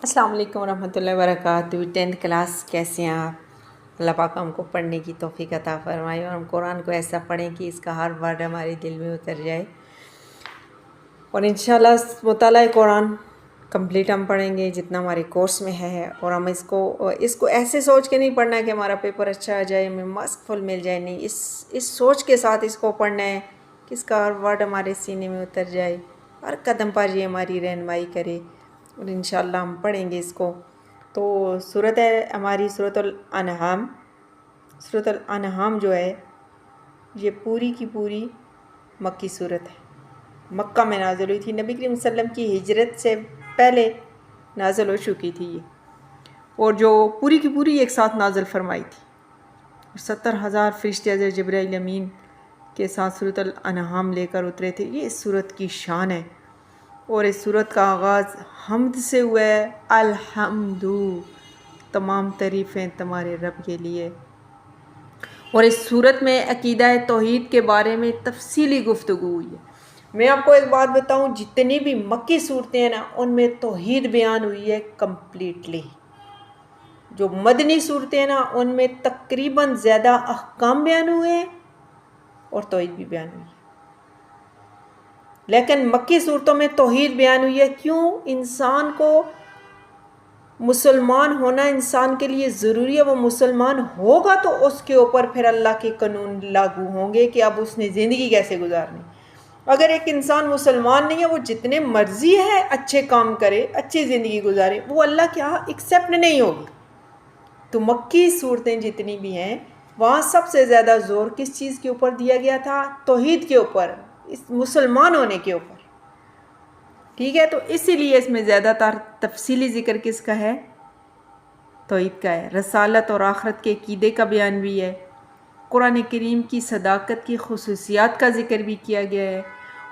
अस्सलाम वालेकुम रहमतुल्लाहि व बरकातुहू। 10th क्लास कैसे हैं आप? अल्लाह पाक हमको पढ़ने की तौफीक अता फरमाए और हम कुरान को ऐसा पढ़ें कि इसका हर वर्ड हमारे दिल में उतर जाए। और इंशाल्लाह मुताला कुरान कंप्लीट हम पढ़ेंगे जितना हमारे कोर्स में है। और हम इसको ऐसे सोच के नहीं पढ़ना है कि हमारा पेपर अच्छा आ जाए, हमें मार्क्स फुल मिल जाए। नहीं, इस सोच के साथ इसको पढ़ना है कि इसका हर वर्ड हमारे सीने में उतर जाए, हर कदम पर ये हमारी रहनुमाई करे। और इंशाल्लाह हम पढ़ेंगे इसको। तो सूरत है हमारी सूरतुल अनआम। सूरतुल अनआम जो है ये पूरी की पूरी मक्की सूरत है। मक्का में नाज़िल हुई थी। नबी करीम सल्लम की हिजरत से पहले नाज़िल हो चुकी थी ये, और जो पूरी की पूरी एक साथ नाज़िल फरमाई थी। 70,000 फरिश्ते हज़रत जिब्राइल अमीन के साथ सूरतुल अनआम लेकर उतरे थे। ये इस सूरत की शान है। और इस सूरत का आगाज़ हम्द से हुआ है। अल्हम्दु, तमाम तारीफ़ें तुम्हारे रब के लिए। और इस सूरत में अकीदा तौहीद के बारे में तफसीली गुफ्तगू हुई है। मैं आपको एक बात बताऊं, जितनी भी मक्की सूरतें हैं ना, उनमें तौहीद बयान हुई है कम्प्लीटली। जो मदनी सूरतें हैं ना, उनमें तकरीबन ज़्यादा अहकाम बयान हुए हैं और तौहीद भी बयान हुई है। लेकिन मक्की सूरतों में तौहीद बयान हुई है। क्यों? इंसान को मुसलमान होना इंसान के लिए ज़रूरी है। वो मुसलमान होगा तो उसके ऊपर फिर अल्लाह के कानून लागू होंगे कि अब उसने ज़िंदगी कैसे गुजारनी। अगर एक इंसान मुसलमान नहीं है, वो जितने मर्जी है अच्छे काम करे, अच्छी ज़िंदगी गुजारे, वो अल्लाह के यहाँ एक्सेप्ट नहीं होगी। तो मक्की सूरतें जितनी भी हैं, वहाँ सबसे ज़्यादा ज़ोर किस चीज़ के ऊपर दिया गया था? तौहीद के ऊपर, इस मुसलमान होने के ऊपर। ठीक है, तो इसीलिए इसमें ज़्यादातर तफसीली ज़िक्र किसका है? तौहीद का है। रसालत और आखरत के अक़ीदे का बयान भी है। कुरान करीम की सदाकत की खुसूसियात का ज़िक्र भी किया गया है।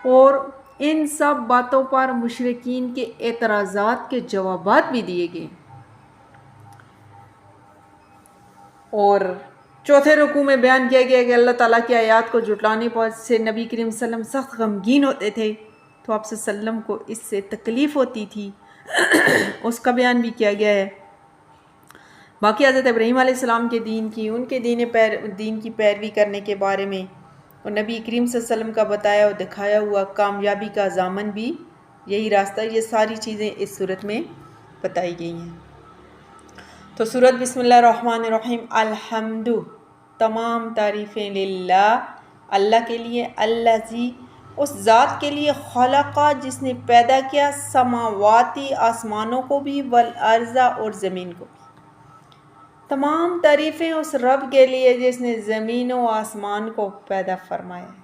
और इन सब बातों पर मुशरिकीन के एतराज़ात के जवाबात भी दिए गए। और चौथे रुकू में बयान किया गया कि अल्लाह ताला की आयात को जुटलाने पर से नबी करीम सल्लम सख्त गमगीन होते थे, तो आप सल्लम को इससे तकलीफ़ होती थी। उसका बयान भी किया गया है। बाकी हज़रत इब्राहीम अलैहिस्सलाम के दीन की, उनके दीन की पैरवी करने के बारे में और नबी करीम सल्लम का बताया और दिखाया हुआ कामयाबी का ज़ामन भी यही रास्ता। ये सारी चीज़ें इस सूरत में बताई गई हैं। तो सूरत बिस्मिल्लाहिर्रहमानिर्रहीम। अल्हम्दु, तमाम तारीफ़ें लिल्लाह, अल्लाह के लिए। अल्लज़ी, उस ज़ात के लिए। खलक़ा, जिसने पैदा किया। समावाती, आसमानों को भी। वल अर्ज़ा, और ज़मीन को भी। तमाम तारीफ़ें उस रब के लिए जिसने ज़मीन और आसमान को पैदा फरमाया।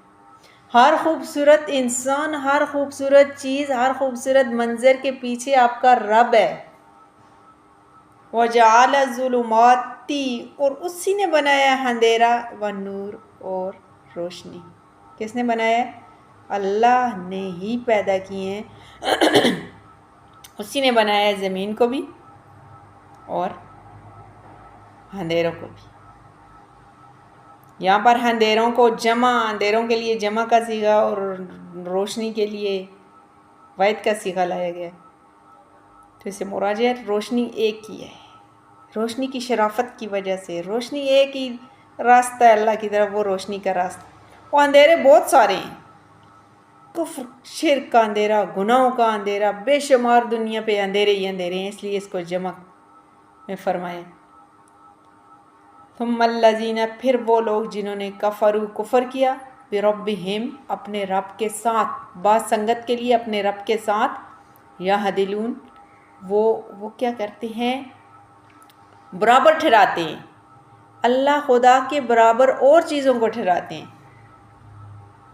हर खूबसूरत इंसान, हर खूबसूरत चीज़, हर खूबसूरत मंज़र के पीछे आपका रब है। वजअल ज़ुलुमाती, और उसी ने बनाया अंधेरा। व नूर, और रोशनी। किसने बनाया? अल्लाह ने ही पैदा किए हैं। उसी ने बनाया ज़मीन को भी और अंधेरों को भी। यहाँ पर अंधेरों को जमा, अंधेरों के लिए जमा का सीगा और रोशनी के लिए वाहिद का सीगा लाया गया। तो इसे मुराजियत, रोशनी एक ही है। रोशनी की शराफत की वजह से, रोशनी एक ही रास्ता है अल्लाह की तरफ, वो रोशनी का रास्ता। वो अंधेरे बहुत सारे हैं। कुफ्र, शिर्क का अंधेरा, गुनाहों का अंधेरा, बेशुमार दुनिया पे अंधेरे ही अंधेरे हैं, इसलिए इसको जमा में फरमाया। थुम्मल्लज़ीना, फिर वो लोग जिन्होंने कफ़रू, कुफ़र किया। बिरब्बिहिम, अपने रब के साथ, बात संगत के लिए अपने रब के साथ। यहदिलून, वो क्या करते हैं? बराबर ठहराते हैं। अल्लाह खुदा के बराबर और चीज़ों को ठहराते हैं।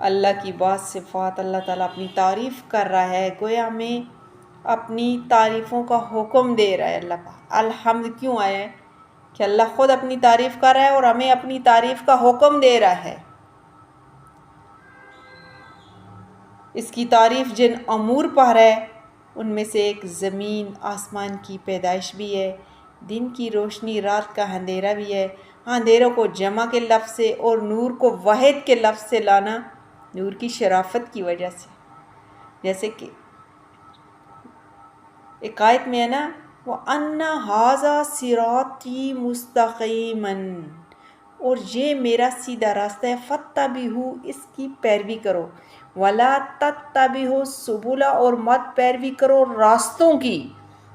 अल्लाह की बात सिफ़ात, अल्लाह ताला अपनी तारीफ़ कर रहा है, गोया हमें अपनी तारीफ़ों का हुक्म दे रहा है। अल्लाह पाक अल्हम्द क्यों आया है? कि अल्लाह ख़ुद अपनी तारीफ़ कर रहा है और हमें अपनी तारीफ़ का हुक्म दे रहा है। इसकी तारीफ़ जिन अमूर पर है, उनमें से एक ज़मीन आसमान की पैदाइश भी है, दिन की रोशनी, रात का अंधेरा भी है। अंधेरों को जमा के लफ्ज़ से और नूर को वाहिद के लफ्ज़ से लाना, नूर की शराफत की वजह से। जैसे कि एक आयत में है ना, व अन्ना हाजा सिराती मुस्तकीमन, और ये मेरा सीधा रास्ता है, फत्तबिहू, इसकी पैरवी करो, वला तत्तबिहू सुबुला, और मत पैरवी करो रास्तों की।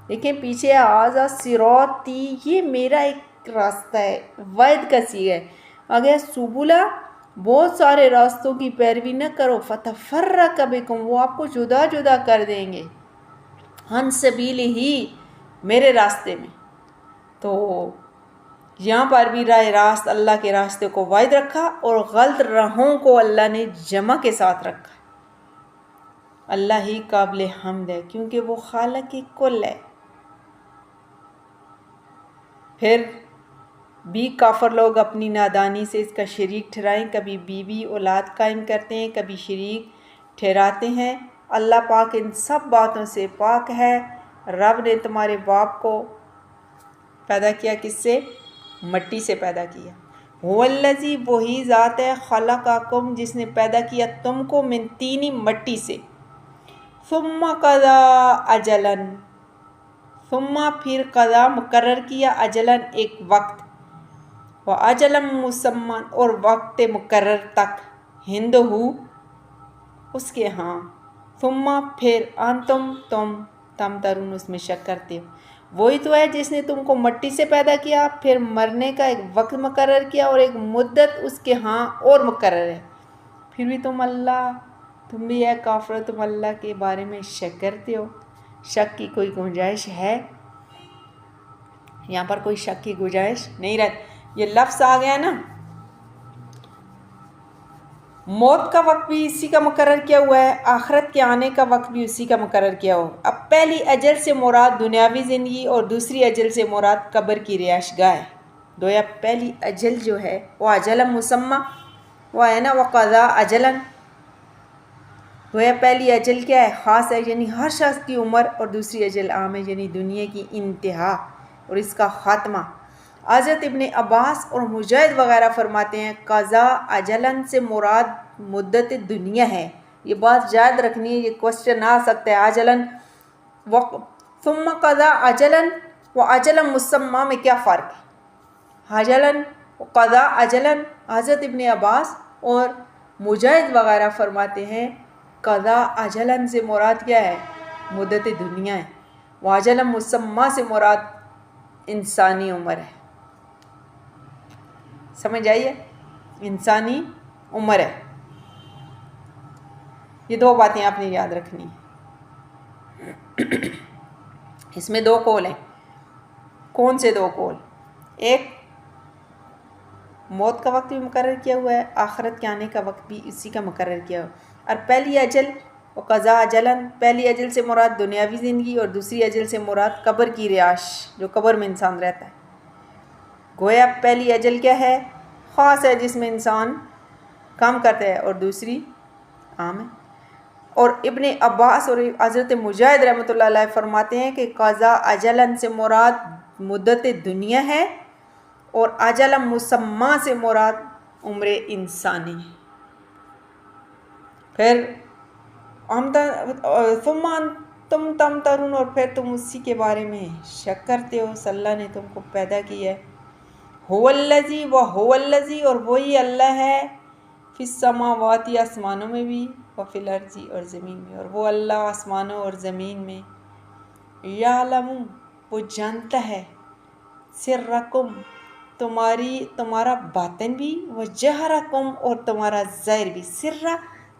देखें पीछे हाजा सिराती, ये मेरा एक रास्ता है, वैद का सी है। अगर सुबुला, बहुत सारे रास्तों की पैरवी न करो, फतफर्रक बिकुम, वो आपको जुदा जुदा कर देंगे, अन सबील ही, मेरे रास्ते में। तो यहाँ पर भी राह रास्त अल्लाह के रास्ते को वायद रखा और गलत राहों को अल्लाह ने जमा के साथ रखा। अल्लाह ही काबिल हम्द है क्योंकि वो खालिक कुल है। फिर भी काफिर लोग अपनी नादानी से इसका शरीक ठहराएं, कभी बीवी औलाद कायम करते हैं, कभी शरीक ठहराते हैं। अल्लाह पाक इन सब बातों से पाक है। रब ने तुम्हारे बाप को पैदा किया, किससे? मट्टी से पैदा किया। हुवल्लज़ी, वही ज़ात है, खलक़कुम, जिसने पैदा किया तुमको, मिन तीनी, मट्टी से। सुम्मा कज़ा अजलन, सुम्मा फिर कज़ा मुकर्रर किया, अजलन एक वक्त, व अजलम मुसम्मन, और वक्त मुकर्रर तक, हिंदहू, उसके यहाँ। सुम्मा फिर अंतुम, तुम तमतरून, उसमें शक करते हो। वही तो है जिसने तुमको मट्टी से पैदा किया, फिर मरने का एक वक्त मुकर्रर किया और एक मुद्दत उसके यहाँ और मुकर्रर है। फिर भी तुम भी है काफिर, तुम अल्लाह के बारे में शक करते हो। शक की कोई गुंजाइश है? यहाँ पर कोई शक की गुंजाइश नहीं रहती। ये लफ्ज़ आ गया ना, मौत का वक्त भी इसी का मुकर्रर किया हुआ है, आखिरत के आने का वक्त भी उसी का मुकर्रर किया हुआ। अब पहली अजल से मुराद दुनियावी ज़िंदगी और दूसरी अजल से मुराद कब्र की रिहाइशगाह है। गोया पहली अजल जो है वह अजल मुसम्मा, वह है ना, वह क़ज़ा अजलन। गोया पहली अजल क्या है? ख़ास है, यानी हर शख्स की उम्र, और दूसरी अजल आम है, यानी दुनिया की इंतहा और इसका ख़ात्मा। हज़रत इब्ने अब्बास और मुजाहिद वगैरह फरमाते हैं क़ज़ा अजलन से मुराद मुद्दत दुनिया है। ये बात याद रखनी है, ये क्वेश्चन आ सकता है। अजलन सुम्मा क़ज़ा अजलन व अजलन मुसम्मा में क्या फ़र्क है? अजलन क़ज़ा अजलन, हज़रत इब्ने अब्बास और मुजाहिद वगैरह फरमाते हैं क़ज़ा अजलन से मुराद क्या है? मुद्दत दुनिया है। व अजलन मुसम्मा से मुराद इंसानी उम्र है। समझ आइए, इंसानी उम्र है। ये दो बातें आपने याद रखनी है। इसमें दो कौल हैं। कौन से दो कौल? एक, मौत का वक्त भी मुकर्रर किया हुआ है, आखिरत के आने का वक्त भी इसी का मुकर्रर किया हुआ है। और पहली अजल और क़ज़ा अजलन, पहली अजल से मुराद दुनियावी ज़िंदगी और दूसरी अजल से मुराद कब्र की रिहाइश, जो कब्र में इंसान रहता है। गोया पहली अजल क्या है? ख़ास है, जिसमें इंसान काम करता है, और दूसरी आम है। और इब्ने अब्बास और हज़रत मुजाहिद रहमतुल्लाह अलैह फरमाते हैं कि क़ज़ा अजलन से मुराद मुद्दत दुनिया है और अजल मुसम्मा से मुराद उम्र इंसानी है। फिर तुम तमतरून, और फिर तुम उसी के बारे में शक करते हो। अल्लाह ने तुमको पैदा किया है। हुवल्लज़ी व हुवल्लज़ी, और वही अल्लाह है, फिस्समावाति, आसमानों में भी, व फिल अर्ज़ी, और ज़मीन में। और वो अल्लाह आसमानों और ज़मीन में, यालमु, वो जानता है, सिर्रकुम, तुम्हारा बातिन भी, व जहरकुम, और तुम्हारा ज़ाहिर भी।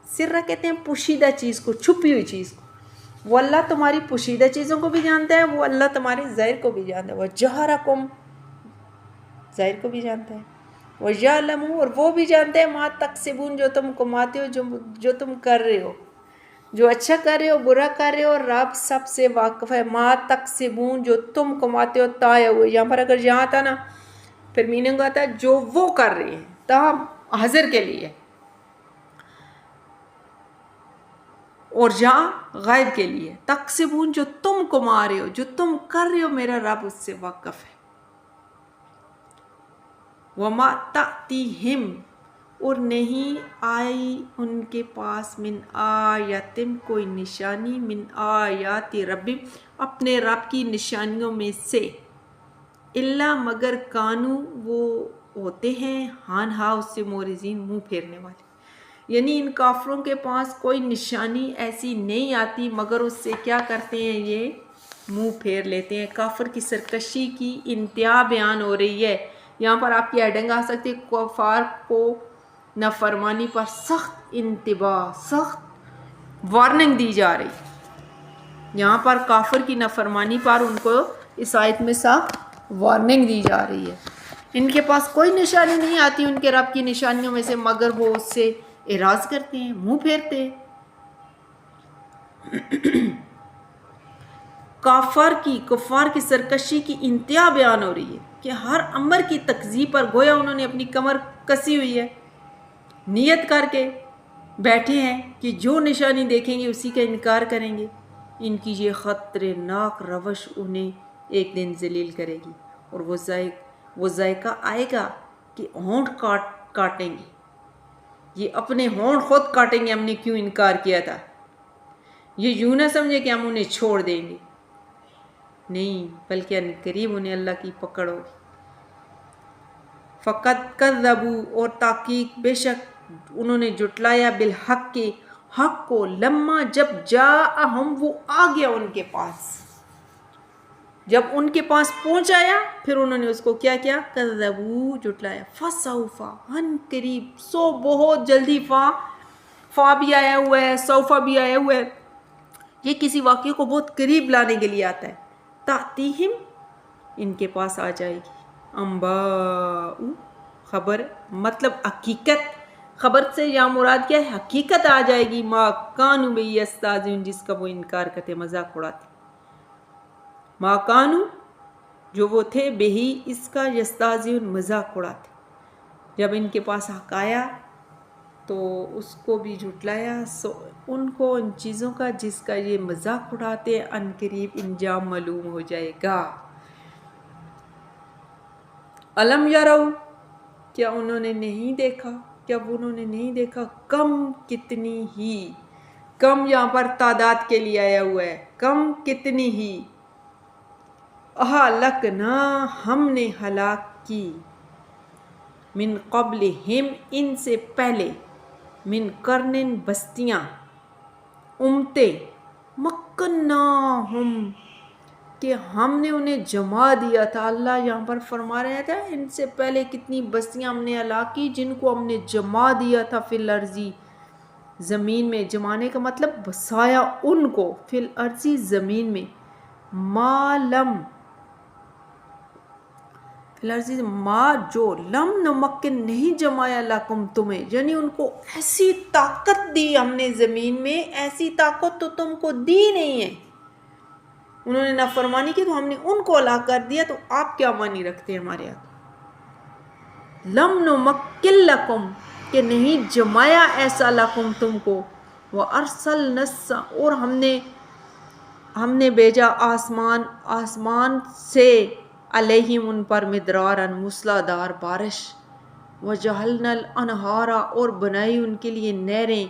सिर्रा कहते हैं पोशीदा चीज़ को, छुपी हुई चीज़ को। वो अल्लाह तुम्हारी पोशीदा चीज़ों को भी जानता है, वो अल्लाह तुम्हारे ज़ाहिर को भी जानता है। वह जहरकुम, ज़ाहिर को भी जानता है। वह यालमु, और वो भी जानते हैं, मा तक्सिबून, जो तुम कमाते हो, जो तुम कर रहे हो, जो अच्छा कर रहे हो, बुरा कर रहे हो, रब सबसे वाकिफ़ है। मा तक्सिबून, जो तुम कमाते हो, ताया हुए। यहाँ पर अगर यहाँ था ना, फिर मीनिंग आता है जो वो कर रहे हैं, तब हाजिर के लिए, और जहाँ गायब के लिए। तक्सिबून, जो तुम कमा रहे हो, जो तुम कर रहे हो, मेरा रब उससे वाकिफ़ है। वमा तातीहिम, और नहीं आई उनके पास मिन आयतिन कोई निशानी मिन आयाति रब्बी अपने रब की निशानियों में से इल्ला मगर कानू वो होते हैं हान हा उससे मोरिजीन मुंह फेरने वाले। यानी इन काफरों के पास कोई निशानी ऐसी नहीं आती मगर उससे क्या करते हैं, ये मुंह फेर लेते हैं। काफर की सरकशी की इंतहा बयान हो रही है। यहाँ पर आपकी हेडिंग आ सकती है कुफार को नाफरमानी पर सख्त इंतबाह, सख्त वार्निंग दी जा रही। यहाँ पर काफर की नाफरमानी पर उनको इस आयत में सख्त वार्निंग दी जा रही है। इनके पास कोई निशानी नहीं आती उनके रब की निशानियों में से मगर वो उससे इराज करते हैं, मुंह फेरते हैं। कुफार की सरकशी की इंतहा बयान हो रही है कि हर अमर की तकजीब पर गोया उन्होंने अपनी कमर कसी हुई है, नियत करके बैठे हैं कि जो निशानी देखेंगे उसी का इनकार करेंगे। इनकी ये ख़तरनाक रवश उन्हें एक दिन जलील करेगी और वो जायका आएगा कि होंठ काटेंगे, ये अपने होंठ खुद काटेंगे, हमने क्यों इनकार किया था। ये यूँ ना समझे कि हम उन्हें छोड़ देंगे, नहीं, बल्कि करीब उन्हें अल्लाह की पकड़ होगी। फ़क़त कज़्ज़बू और ताकीक बेशक उन्होंने जुटलाया बिल हक़ के हक़ को लम्मा जब जाअहुम वो आ गया उनके पास, जब उनके पास पहुँच आया फिर उन्होंने उसको क्या किया, कज़्ज़बू जुटलाया। फ़सौफ़ा अन करीब, सो बहुत जल्दी, फ़ा भी आया हुआ है, सौफ़ा भी आया हुआ है, ये किसी वाक़े को बहुत करीब लाने के लिए आता है। तातीहिम इनके पास आ जाएगी, अम्बाउ खबर मतलब हकीकत, खबर से या मुराद क्या है, हकीकत आ जाएगी। मा कानू बी यस्ताज़िऊन जिसका वो इनकार करते, मजाक उड़ाते। मा कानू जो वो थे बेही इसका यस्ताज़िऊन मजाक उड़ाते। जब इनके पास हक आया तो उसको भी झुटलाया। सो उनको उन चीज़ों का जिसका ये मजाक उड़ाते अनकरीब इंजाम मालूम हो जाएगा। अलम यरौ क्या उन्होंने नहीं देखा, क्या उन्होंने नहीं देखा, कम कितनी ही, कम यहाँ पर तादाद के लिए आया हुआ है, कम कितनी ही, अहलकना हमने हलाक की, मिन क़ब्लिहिम इनसे पहले, मिन कर्निन बस्तियाँ, उम्मते, मक्कन्नाहुम कि हमने उन्हें जमा दिया था। अल्लाह यहाँ पर फरमा रहे थे इनसे पहले कितनी बस्तियाँ हमने हलाक की जिनको हमने जमा दिया था फिल अर्जी ज़मीन में। जमाने का मतलब बसाया उनको, फिल अर्जी ज़मीन में, मालम लर्जी माँ जो लम नमक्किन नहीं जमाया लकुम तुम्हें, यानी उनको ऐसी ताकत दी हमने ज़मीन में, ऐसी ताकत तो तुमको दी नहीं है। उन्होंने नाफरमानी की तो हमने उनको हलाक कर दिया, तो आप क्या मानी रखते हैं हमारे यहाँ। लम नमक्किन लकुम कि नहीं जमाया ऐसा लकुम तुमको, व अरसल नस्सा और हमने भेजा आसमान से अलैहिम उन पर मिदरारन मूसलाधार बारिश, व जहलनल अनहारा और बनाई उनके लिए नहरें,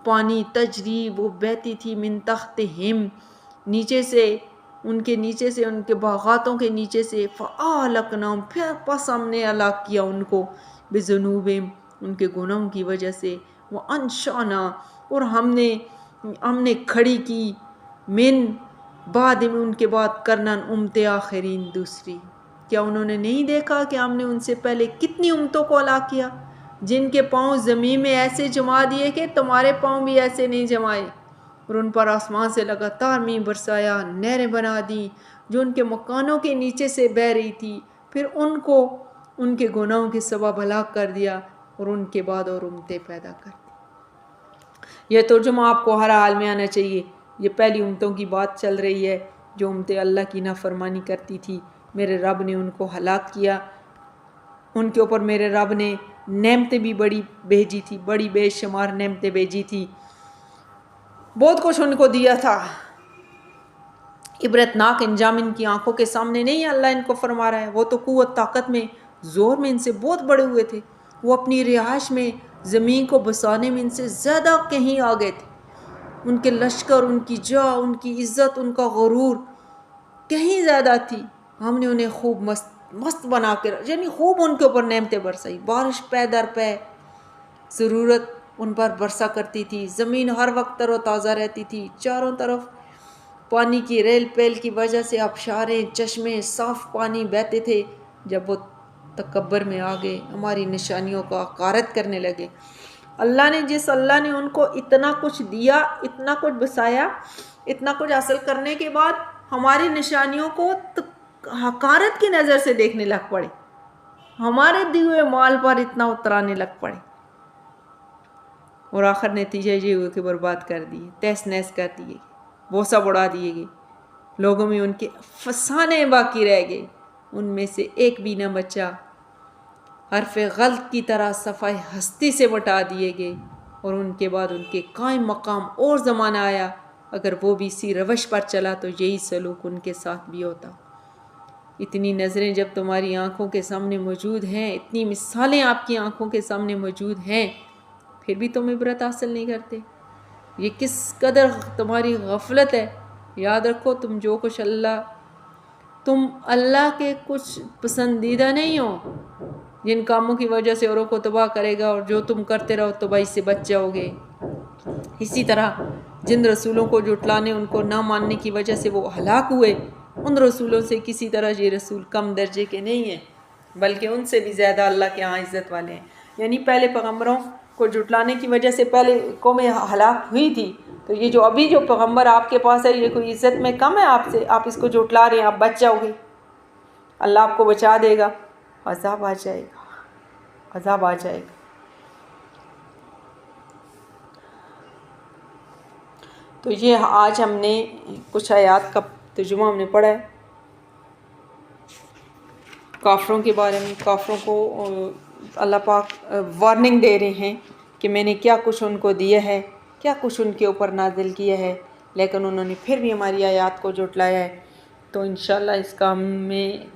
पानी तजरी वो बहती थी मिन तख्तिहिम नीचे से, उनके बागातों के नीचे से, फ़अहलकनाहुम फिर बस हमने हलाक किया उनको, बिज़ुनूबिहिम उनके गुनाहों की वजह से, व अंशाना और हमने खड़ी की, मिन बाद में उनके बाद करनन उम्मते आखिरीन दूसरी। क्या उन्होंने नहीं देखा कि हमने उनसे पहले कितनी उम्मतों को हलाक किया जिनके पाँव ज़मीन में ऐसे जमा दिए कि तुम्हारे पाँव भी ऐसे नहीं जमाए, और उन पर आसमान से लगातार मींह बरसाया, नहरें बना दी जो उनके मकानों के नीचे से बह रही थी, फिर उनको उनके गुनाहों के सबब हलाक कर दिया और उनके बाद और उम्मतें पैदा कर दी। यह तर्जुमा आपको हर हाल में आना चाहिए। ये पहली उम्मतों की बात चल रही है जो उम्मतें अल्लाह की नाफरमानी करती थी, मेरे रब ने उनको हलाक किया। उनके ऊपर मेरे रब ने नेमतें भी बड़ी भेजी थी, बड़ी बेशुमार नेमतें भेजी थी, बहुत कुछ उनको दिया था। इबरतनाक इंजाम इनकी आंखों के सामने नहीं अल्लाह इनको फरमा रहा है। वो तो कुव्वत ताकत में ज़ोर में इनसे बहुत बड़े हुए थे, वो अपनी रिहाइश में ज़मीन को बसाने में इनसे ज़्यादा कहीं आगे थे। उनके लश्कर, उनकी जा, उनकी इज़्ज़त, उनका गुरूर कहीं ज़्यादा थी। हमने उन्हें खूब मस्त मस्त बना के, यानी खूब उनके ऊपर नेमतें बरसाई। बारिश पे दर पे ज़रूरत उन पर बरसा करती थी। ज़मीन हर वक्त तरोताज़ा रहती थी। चारों तरफ पानी की रेल पेल की वजह से आबशारें, चश्मे, साफ़ पानी बहते थे। जब वो तकब्बर में आ गए, हमारी निशानियों का हकारत करने लगे। अल्लाह ने उनको इतना कुछ दिया, इतना कुछ बसाया, इतना कुछ हासिल करने के बाद हमारी निशानियों को हकारत की नज़र से देखने लग पड़े। हमारे दिए हुए माल पर इतना उतराने लग पड़े और आखिर नतीजा ये हुआ कि बर्बाद कर दिए, तहस नहस कर दिए, बोसा बढ़ा दिए गए। लोगों में उनके फसाने बाकी रह गए, उनमें से एक भी न बचा। हरफ़े गल्त की तरह सफ़ाई हस्ती से बटा दिए गए और उनके बाद उनके कायम मकाम और ज़माना आया। अगर वो भी इसी रवश पर चला तो यही सलूक उनके साथ भी होता। इतनी नज़रें जब तुम्हारी आँखों के सामने मौजूद हैं, इतनी मिसालें आपकी आँखों के सामने मौजूद हैं, फिर भी तुम इबरत हासिल नहीं करते। ये किस कदर तुम्हारी गफलत है। याद रखो, तुम अल्लाह के कुछ पसंदीदा नहीं हो, जिन कामों की वजह से औरों को तबाह करेगा, और जो तुम करते रहो तो भाई से बच जाओगे। इसी तरह जिन रसूलों को जुटलाने, उनको ना मानने की वजह से वो हलाक हुए, उन रसूलों से किसी तरह ये रसूल कम दर्जे के नहीं हैं, बल्कि उनसे भी ज़्यादा अल्लाह के यहाँ इज़्ज़त वाले हैं। यानी पहले पैगम्बरों को जुटलाने की वजह से पहले कौमें हलाक हुई थी, तो ये जो अभी जो पैगम्बर आपके पास है, ये कोई इज़्ज़त में कम है आपसे? आप इसको जुटला रहे हैं, आप बच जाओगे, अल्लाह आपको बचा देगा। अज़ाब आ जाएगा, अज़ाब आ जाएगा। तो ये आज हमने कुछ आयात का तर्जुमा हमने पढ़ा है काफ़रों के बारे में। काफ़रों को अल्लाह पाक वार्निंग दे रहे हैं कि मैंने क्या कुछ उनको दिया है, क्या कुछ उनके ऊपर नाजिल किया है, लेकिन उन्होंने फिर भी हमारी आयात को जुटलाया है। तो इंशाअल्लाह इस काम में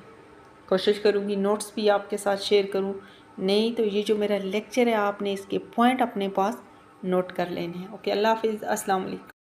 कोशिश करूँगी नोट्स भी आपके साथ शेयर करूँ। नहीं तो ये जो मेरा लेक्चर है, आपने इसके पॉइंट अपने पास नोट कर लेने हैं। ओके, अल्लाह हाफिज़, अस्सलाम वालेकुम।